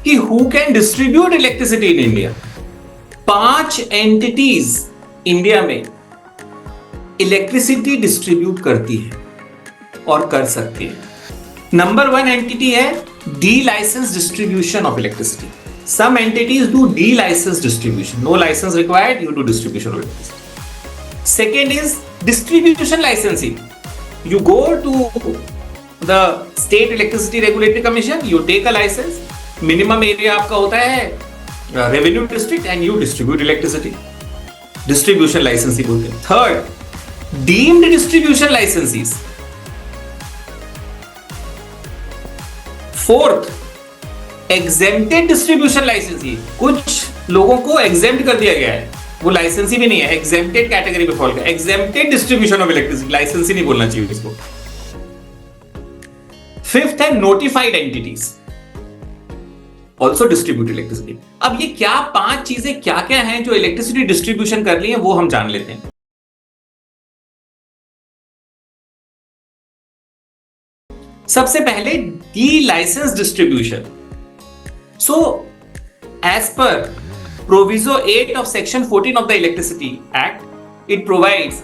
कि who can distribute electricity in India. 5 entities India में electricity distribute करती है और कर सकती है। नंबर 1 एंटिटी है delicense distribution of electricity. Some entities do de-license distribution. No license required, you do distribution of electricity. Second is distribution licensing. You go to the State Electricity Regulatory Commission, you take a license. Minimum area आपका होता है revenue district and you distribute electricity. Distribution licensing बोलते हैं. Third, deemed distribution licensees. Fourth, exempted distribution लाइसेंसी। कुछ लोगों को exempt कर दिया गया है, वो लाइसेंसी भी नहीं है, एग्जेम्प्टेड कैटेगरी में फॉल गया। एग्जेम्प्टेड डिस्ट्रीब्यूशन ऑफ इलेक्ट्रिसिटी, लाइसेंसी नहीं बोलना चाहिए इसको। फिफ्थ है notified entities, also distribute electricity. अब ये क्या 5 चीजें क्या क्या हैं जो इलेक्ट्रिसिटी डिस्ट्रीब्यूशन कर रही है, वो हम जान लेते हैं। सबसे पहले delicense distribution. So, as per Proviso 8 of Section 14 of the Electricity Act, it provides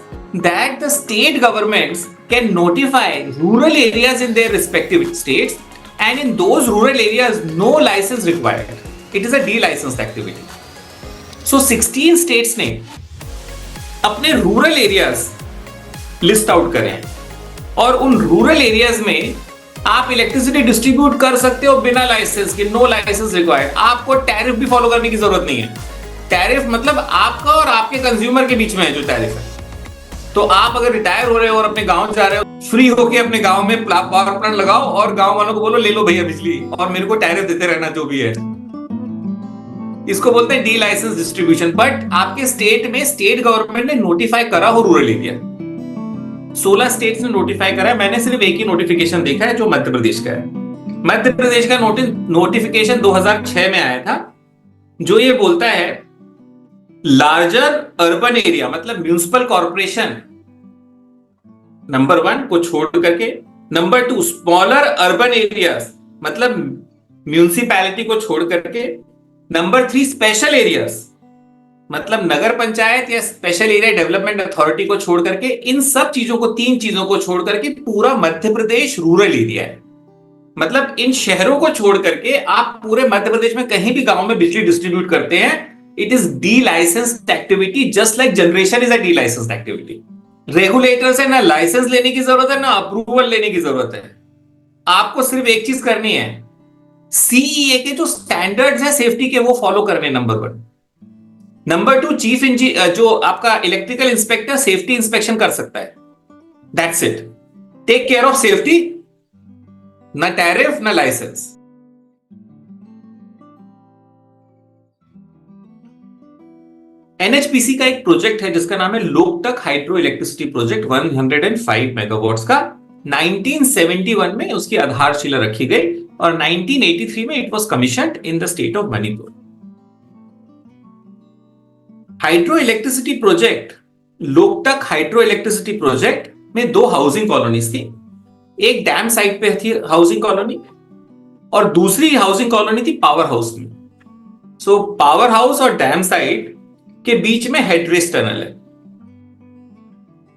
that the state governments can notify rural areas in their respective states, and in those rural areas, no license required. It is a de-licensed activity. So, 16 states ने अपने rural areas list out करे हैं, और उन rural areas में आप electricity distribute कर सकते हो बिना लाइसेंस के, नो लाइसेंस रिक्वायर्ड। आपको टैरिफ भी फॉलो करने की जरूरत नहीं है। टैरिफ मतलब आपका और आपके कंज्यूमर के बीच में है जो टैरिफ है। तो आप अगर रिटायर हो रहे हो और अपने गांव जा रहे हो, फ्री होके अपने गांव में पावर प्लांट लगाओ और गांव वालों को बोलो ले लो भैया बिजली और मेरे को टैरिफ देते रहना जो भी है। इसको बोलते हैं डी लाइसेंस डिस्ट्रीब्यूशन। बट आपके स्टेट में स्टेट गवर्नमेंट ने नोटिफाई करा हो रूरल एरिया, 16 स्टेट्स ने नोटिफाई करा है। मैंने सिर्फ एक ही नोटिफिकेशन देखा है जो मध्य प्रदेश का है। मध्य प्रदेश का नोटिफिकेशन 2006 में आया था, जो ये बोलता है लार्जर अर्बन एरिया मतलब म्यूनिसिपल कॉर्पोरेशन नंबर 1 को छोड़ करके, नंबर 2 स्मॉलर अर्बन एरियाज मतलब म्यूनिसिपैलिटी को छोड़ करके, नंबर 3 स्पेशल एरियाज मतलब नगर पंचायत या स्पेशल एरिया डेवलपमेंट अथॉरिटी को छोड़ करके, इन सब चीजों को 3 चीजों को छोड़ करके पूरा मध्य प्रदेश रूरल एरिया है। मतलब इन शहरों को छोड़ करके आप पूरे मध्य प्रदेश में कहीं भी गांव में बिजली डिस्ट्रीब्यूट करते हैं, it is D licensed activity, just like generation is a D licensed activity. Regulator से ना लाइसेंस लेने की जरूरत है ना अप्रूवल लेने की जरूरत है। आपको सिर्फ एक चीज करनी है, सीईए के जो स्टैंडर्ड्स है सेफ्टी के वो फॉलो करने, नंबर 1। नंबर 2 चीफ इंजीनियर जो आपका इलेक्ट्रिकल इंस्पेक्टर सेफ्टी इंस्पेक्शन कर सकता है, that's it. Take care of safety, ना टैरिफ ना लाइसेंस। एनएचपीसी का एक प्रोजेक्ट है जिसका नाम है Loktak hydro electricity project 105 megawatts का। 1971 में उसकी आधारशिला रखी गई और 1983 में it was commissioned in the state of Manipur. Hydro electricity project, Loktak hydro electricity project में 2 हाउसिंग कॉलोनीज थी। एक डैम साइट पे थी हाउसिंग कॉलोनी और दूसरी हाउसिंग कॉलोनी थी पावर हाउस में। सो पावर हाउस और डैम साइट के बीच में हेडरेस्ट टनल है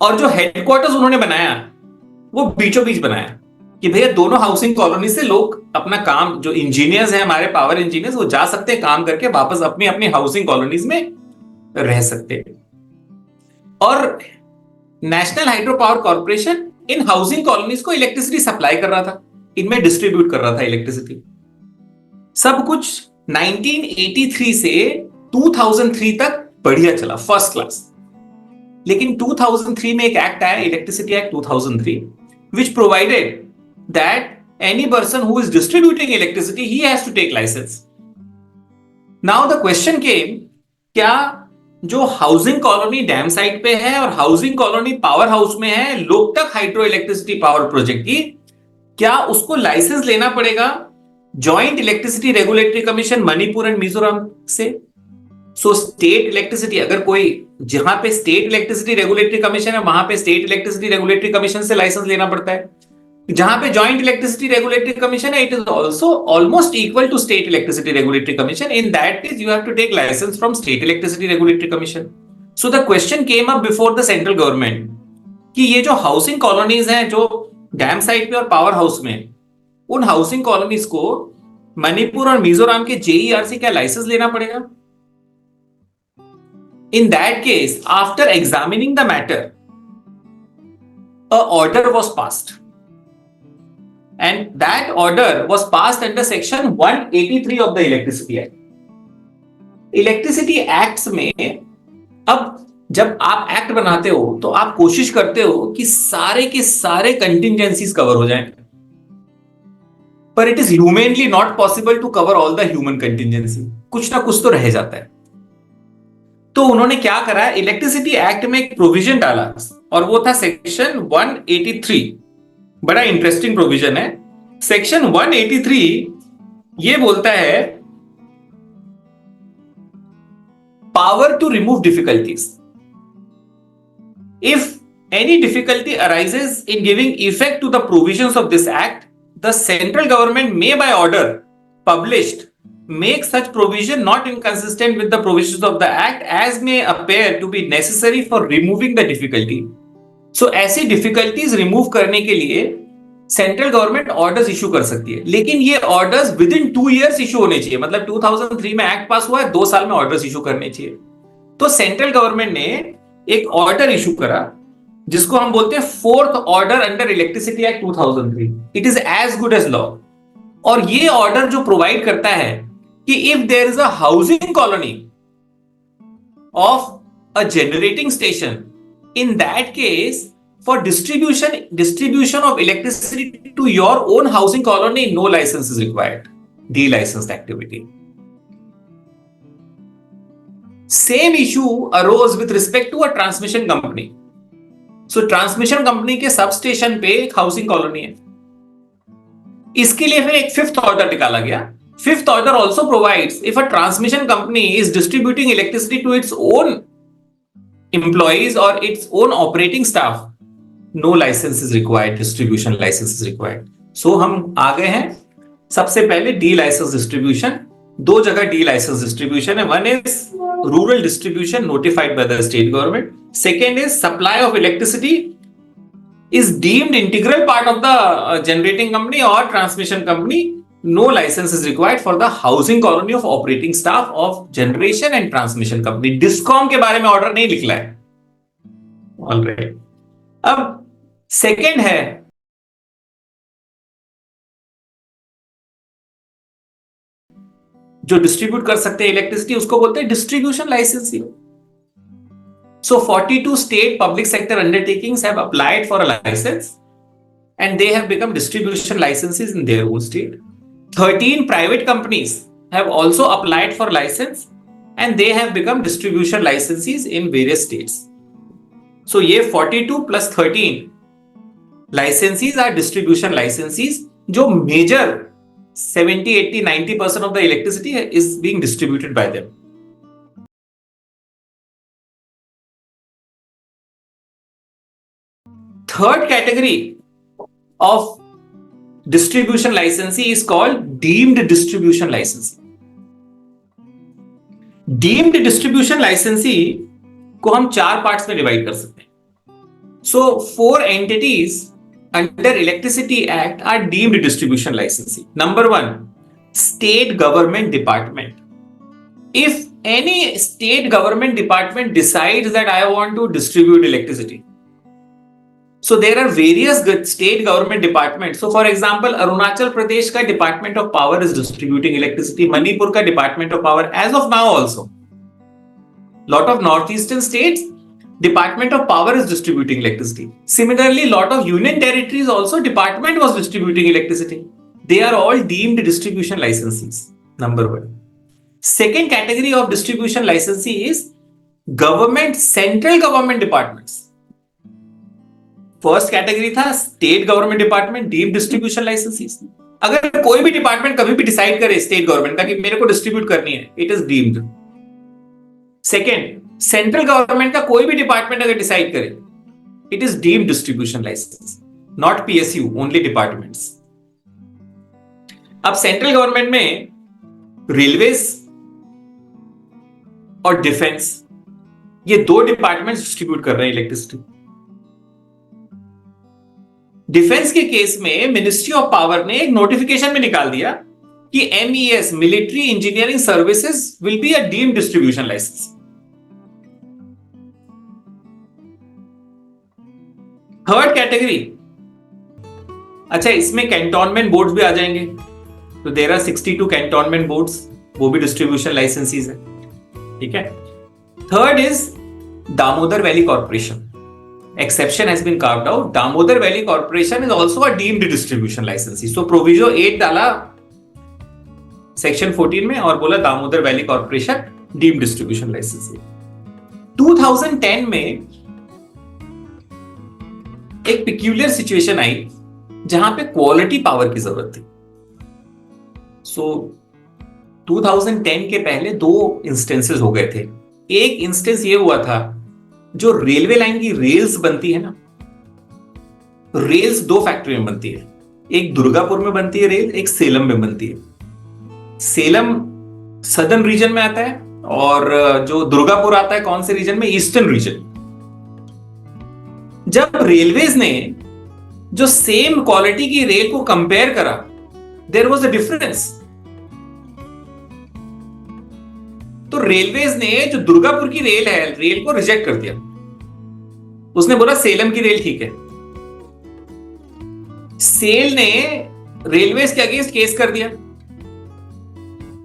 और जो हेडक्वार्टर्स उन्होंने बनाया वो बीचों बीच बनाया कि भैया दोनों हाउसिंग कॉलोनी से लोग अपना काम, जो इंजीनियर्स हैं हमारे पावर इंजीनियर्स, वो जा सकते हैं काम करके वापस अपनी अपनी हाउसिंग कॉलोनीज में रह सकते हैं। और नेशनल हाइड्रो पावर कॉर्पोरेशन इन हाउसिंग कॉलोनीज को इलेक्ट्रिसिटी सप्लाई कर रहा था, इनमें डिस्ट्रीब्यूट कर रहा था इलेक्ट्रिसिटी। सब कुछ 1983 से 2003 तक बढ़िया चला, फर्स्ट क्लास। लेकिन 2003 में एक एक्ट आया, electricity act 2003, which provided that any person who is distributing electricity, he has to take license. Now the question came, क्या जो हाउसिंग कॉलोनी डैम साइट पे है और हाउसिंग कॉलोनी पावर हाउस में है Loktak hydro electricity power project की, क्या उसको लाइसेंस लेना पड़ेगा joint electricity regulatory commission Manipur and Mizoram से? सो स्टेट इलेक्ट्रिसिटी, अगर कोई जहां पे स्टेट इलेक्ट्रिसिटी रेगुलेटरी कमीशन है वहां पे स्टेट इलेक्ट्रिसिटी रेगुलेटरी कमीशन से लाइसेंस लेना पड़ता है। जहां पे जॉइंट इलेक्ट्रिसिटी रेगुलेटरी कमीशन है, it is also almost equal to state electricity regulatory commission. In that case you have to take licence from state electricity regulatory commission. So the question came up before the central government कि ये जो housing colonies हैं जो dam side पे और power house में, उन housing colonies को मणिपुर और मिजोरम के जेईआर से क्या लाइसेंस लेना पड़ेगा. इन that case after examining the matter a order was passed, and that order was passed under section 183 of the electricity act. Electricity acts में अब जब आप एक्ट बनाते हो तो आप कोशिश करते हो कि सारे के सारे कंटिंजेंसीज कवर हो जाएं, पर it is humanly not possible to cover all the human contingency. कुछ ना कुछ तो रह जाता है. तो उन्होंने क्या करा, इलेक्ट्रिसिटी एक्ट में एक प्रोविजन डाला और वो था सेक्शन 183. बड़ा इंटरेस्टिंग प्रोविजन है. सेक्शन 183 ये बोलता है power to remove difficulties. If any difficulty arises in giving effect to the provisions of this act, the central government may by order published make such provision not inconsistent with the provisions of the act as may appear to be necessary for removing the difficulty. So ऐसी difficulties remove करने के लिए central government orders issue कर सकती है, लेकिन ये orders with in 2 years issue होने चाहिए. मतलब 2003 में एक्ट पास हुआ है, 2 साल में ऑर्डर्स इशू करने चाहिए. तो सेंट्रल गवर्नमेंट ने एक ऑर्डर इशू करा जिसको हम बोलते हैं fourth order under electricity act 2003. It is as good as law. और ये ऑर्डर जो प्रोवाइड करता है कि if there is a housing colony of a generating station, in that case for distribution of electricity to your own housing colony, no licence is required. Delicensed activity. Same issue arose with respect to a transmission company. So transmission company के sub station पे एक housing colony है. इसके लिए फिर एक fifth order निकाला गया. Fifth order also provides if a transmission company is distributing electricity to its own employees or its own operating staff, no license is required, distribution license is required. So हम आ गए हैं. सबसे पहले delicense distribution. 2 जगह delicense distribution है. One is rural distribution notified by the state government. Second is supply of electricity is deemed integral part of the generating company or transmission company. No license is required for the housing colony of operating staff of generation and transmission company. Discom के बारे में order नहीं लिखला है. Alright. अब second है जो distribute कर सकते हैं इलेक्ट्रिसिटी, उसको बोलते हैं distribution licensing. So 42 state public sector undertakings have applied for a license and they have become distribution licenses in their own state. 13 private companies have also applied for license and they have become distribution licenses in various states. So ये 42 plus 13 licenses are distribution licenses जो major 70, 80, 90% of the electricity is being distributed by them. Third category of distribution licensee is called deemed distribution licensee. Deemed distribution licensee को हम 4 parts में divide कर सकते हैं. So 4 entities under Electricity Act are deemed distribution licensee. Number 1, state government department. If any state government department decides that I want to distribute electricity, so there are various state government departments. So for example, Arunachal Pradesh ka Department of Power is distributing electricity. Manipur ka Department of Power as of now also. Lot of northeastern states, Department of Power is distributing electricity. Similarly, lot of union territories also department was distributing electricity. They are all deemed distribution licensees. Number 1. Second category of distribution licensee is government, central government departments. First category था state government department deemed distribution licensees. अगर कोई भी department कभी भी decide करे state government का कि मेरे को डिस्ट्रीब्यूट करनी है, it is deemed. Second, central government का कोई भी डिपार्टमेंट अगर डिसाइड करे, it is deemed distribution licence. Not PSU, only departments. अब सेंट्रल गवर्नमेंट में रेलवेज और डिफेंस, ये दो डिपार्टमेंट्स डिस्ट्रीब्यूट कर रहे हैं इलेक्ट्रिसिटी। डिफेंस के केस में मिनिस्ट्री ऑफ पावर ने एक नोटिफिकेशन में निकाल दिया कि MES, military engineering services, will be a deemed distribution licence. Third category, अच्छा इसमें कैंटोनमेंट बोर्ड्स भी आ जाएंगे, तो देयर आर 62 कैंटोनमेंट बोर्ड्स, वो भी डिस्ट्रीब्यूशन लाइसेंसीज है, ठीक है। Third is Damodar valley corporation, exception has been carved out. Damodar Valley Corporation is also a deemed distribution licensee. So proviso 8 डाला सेक्शन 14 में और बोला Damodar valley corporation deemed distribution licensee। 2010 में एक peculiar सिचुएशन आई जहां पे क्वालिटी पावर की जरूरत थी। सो 2010 के पहले दो इंस्टेंसेस हो गए थे। एक इंस्टेंस ये हुआ था, जो रेलवे लाइन की रेल्स बनती है ना, रेल्स दो फैक्ट्री में बनती है, एक दुर्गापुर में बनती है रेल, एक सेलम में बनती है। सेलम सदर्न रीजन में आता है और जो दुर्गापुर आता है कौन से रीजन में, ईस्टर्न रीजन। जब रेलवेज ने जो सेम क्वालिटी की रेल को कंपेयर करा, देयर वाज अ डिफरेंस। तो रेलवेज ने जो दुर्गापुर की रेल है, रेल को रिजेक्ट कर दिया। उसने बोला सेलम की रेल ठीक है। सेल ने रेलवेज के अगेंस्ट केस कर दिया,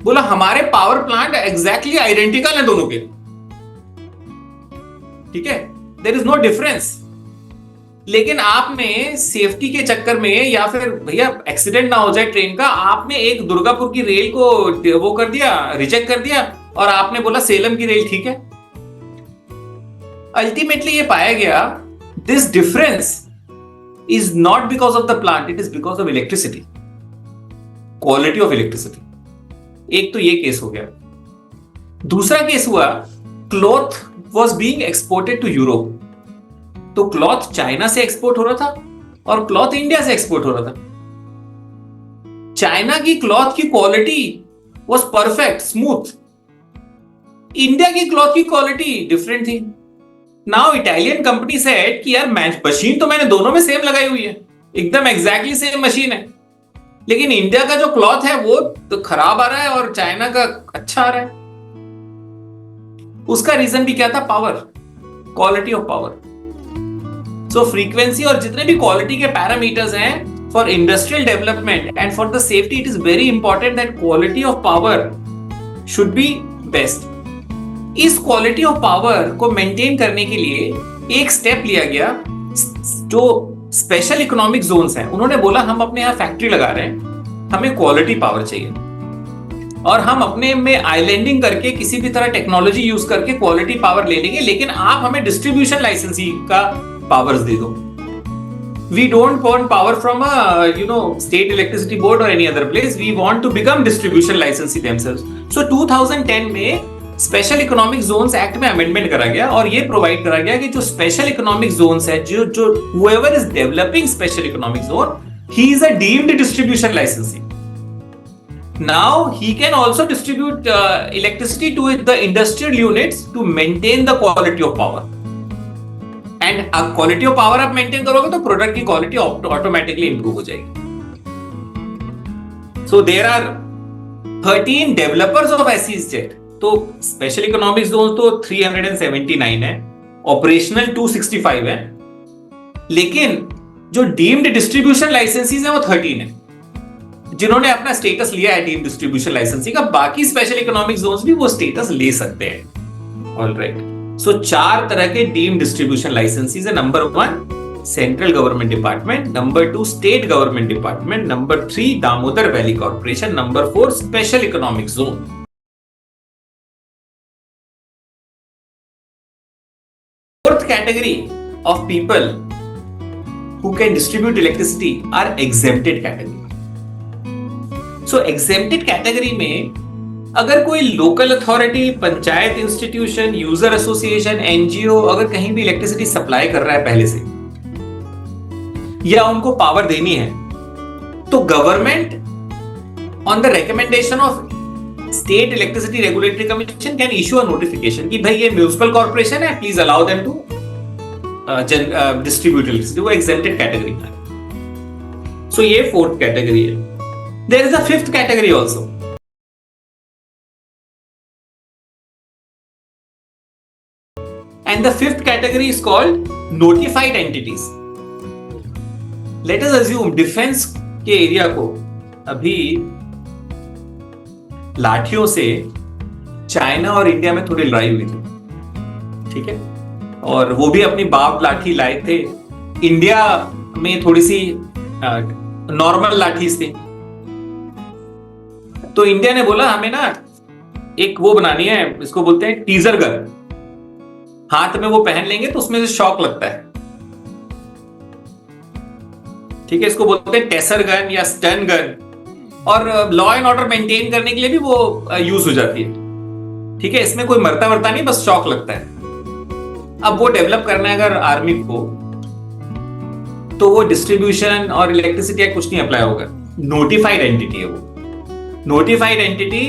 बोला हमारे पावर प्लांट एग्जैक्टली आइडेंटिकल है दोनों के, ठीक है, देयर इज नो डिफरेंस। लेकिन आपने सेफ्टी के चक्कर में, या फिर भैया एक्सीडेंट ना हो जाए ट्रेन का, आपने एक दुर्गापुर की रेल को वो कर दिया, रिजेक्ट कर दिया, और आपने बोला सेलम की रेल ठीक है। अल्टीमेटली ये पाया गया, this difference is not because of the plant, it is because of electricity, quality of electricity. एक तो ये केस हो गया। दूसरा केस हुआ, cloth was being exported to Europe. तो क्लॉथ चाइना से एक्सपोर्ट हो रहा था और क्लॉथ इंडिया से एक्सपोर्ट हो रहा था। चाइना की क्लॉथ की quality was perfect, smooth. India की क्लॉथ की क्वालिटी डिफरेंट थी। नाउ इटालियन कंपनी सेड कि यार मशीन तो मैंने दोनों में सेम लगाई हुई है, एकदम एग्जैक्टली सेम मशीन है, लेकिन इंडिया का जो क्लॉथ है वो तो खराब आ रहा है और चाइना का अच्छा आ रहा है। उसका रीजन भी क्या था? Power, quality of power. So frequency और जितने भी क्वालिटी के पैरामीटर्स हैं for industrial development and for the safety, it is very important that quality of power should be best. इस क्वालिटी ऑफ पावर को मेंटेन करने के लिए एक स्टेप लिया गया। जो स्पेशल इकोनॉमिक जोन्स हैं, उन्होंने बोला हम अपने यहां फैक्ट्री लगा रहे हैं, हमें क्वालिटी पावर चाहिए, और हम अपने में आइलैंडिंग करके किसी भी तरह टेक्नोलॉजी यूज करके क्वालिटी पावर ले लेंगे, लेकिन आप हमें डिस्ट्रीब्यूशन लाइसेंसी का पावर्स दे दो। We don't want power from state electricity board और any other place, we want to become distribution licensee themselves. So 2010 में स्पेशल इकोनॉमिक जोन्स एक्ट में अमेंडमेंट करा गया और ये प्रोवाइड करा गया कि जो स्पेशल इकोनॉमिक जोन्स है, जो whoever is developing special economic zone, he is a deemed distribution licensee. Now he can also distribute electricity to the industrial units to maintain the quality of power. And quality of power आप maintain करोगे तो product की quality automatically improve हो जाएगी। So there are 13 developers of SEZ. तो special economic zone तो 379 है, operational 265 है, लेकिन जो डीम्ड डिस्ट्रीब्यूशन लाइसेंसीज है वो 13 है, जिन्होंने अपना स्टेटस लिया है डीम्ड डिस्ट्रीब्यूशन लाइसेंसी का। बाकी स्पेशल इकोनॉमिक जोन्स भी वो स्टेटस ले सकते हैं। ऑलराइट, सो 4 तरह के डीम्ड डिस्ट्रीब्यूशन लाइसेंसीज है। Number 1 central government department, number 2 state government department, number 3 Damodar valley corporation, number 4 special economic zone. Fourth category of people who can distribute electricity are exempted category. So exempted category में अगर कोई local authority, panchayat institution, user association, NGO अगर कहीं भी electricity supply कर रहा है पहले से, या उनको पावर देनी है, तो government on the recommendation of state electricity regulatory commission can issue a notification कि भाई ये म्यूनिसिपल कॉर्पोरेशन है, please allow them to distribute electricity, वो एग्जेम्प्टेड कैटेगरी में है। सो ये फोर्थ कैटेगरी है। There is a fifth category also, and the fifth category is called notified entities. Let us assume defence के area को अभी लाठियों से चाइना और इंडिया में थोड़ी लड़ाई हुई थी, ठीक है, और वो भी अपनी बाप लाठी लाए थे। इंडिया में थोड़ी सी नॉर्मल लाठीज थी, तो इंडिया ने बोला हमें ना एक वो बनानी है, इसको बोलते हैं टीजर गन, हाथ में वो पहन लेंगे तो उसमें से शॉक लगता है, ठीक है, इसको बोलते हैं टेसर गन या स्टन गन, और लॉ एंड ऑर्डर मेंटेन करने के लिए भी वो यूज हो जाती है, ठीक है, इसमें कोई मरता वरता नहीं, बस शॉक लगता है। अब वो डेवलप करना है अगर आर्मी को, तो वो डिस्ट्रीब्यूशन और इलेक्ट्रिसिटी एक्ट कुछ नहीं अप्लाई होगा, नोटिफाइड एंटिटी है वो। नोटिफाइड एंटिटी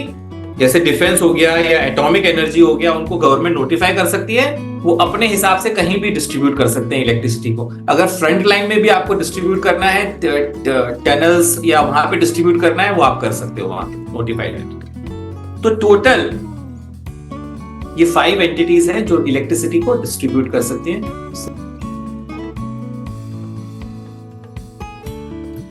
जैसे डिफेंस हो गया या एटॉमिक एनर्जी हो गया, उनको गवर्नमेंट नोटिफाई कर सकती है, वो अपने हिसाब से कहीं भी डिस्ट्रीब्यूट कर सकते हैं इलेक्ट्रिसिटी को। अगर फ्रंट लाइन में भी आपको डिस्ट्रीब्यूट करना है, टनल्स या वहां पे डिस्ट्रीब्यूट करना है, वो आप कर सकते हो वहां पे नोटिफाइड एंटिटी। तो टोटल ये 5 एंटिटीज हैं जो इलेक्ट्रिसिटी को डिस्ट्रीब्यूट कर सकती हैं।